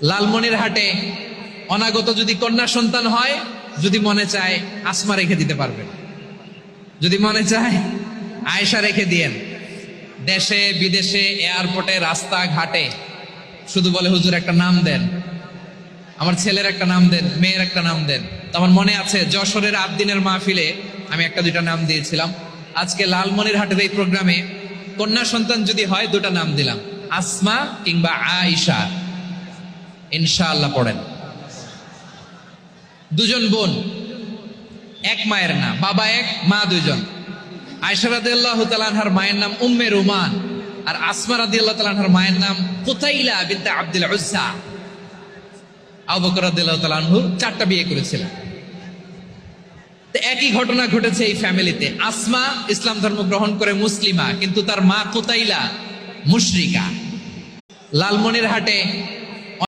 লালমনিরহাটে অনাগত যদি কন্যা সন্তান হয়, যদি মনে চায় আসমা রেখে দিতে পারবেন, যদি মনে চায় আয়েশা রেখে দিয়েন। দেশে বিদেশে এয়ারপোর্টে রাস্তাঘাটে শুধু বলে হুজুর একটা নাম দেন, আমার ছেলের একটা নাম দেন, মেয়ের একটা নাম দেন। তো আমার মনে আছে যশোরের আবদিনের মাহফিলে আমি একটা দুইটা নাম দিয়েছিলাম। আজকে লালমনিরহাটের এই প্রোগ্রামে কন্যা সন্তান যদি হয় দুটা নাম দিলাম, আসমা কিংবা আয়েশা। ইনশাআল্লাহ পড়েন। দুজন বোন, এক মায়ের না, বাবা এক মা দুইজন। আয়েশা রাদিয়াল্লাহু তাআলা আনহার মায়ের নাম উম্মে রুমান, আর আসমা রাদিয়াল্লাহু তাআলা আনহার মায়ের নাম কুতাইলা বিনতে আব্দুল উজ্জা। আবু বকর রাদিয়াল্লাহু তাআলা আনহু 4টা বিয়ে করেছিলেন। তো একই ঘটনা ঘটেছে এই ফ্যামিলিতে। আসমা ইসলাম ধর্ম গ্রহণ করে মুসলিমা, কিন্তু তার মা কুতাইলা মুশরিকা। লালমনিরহাটে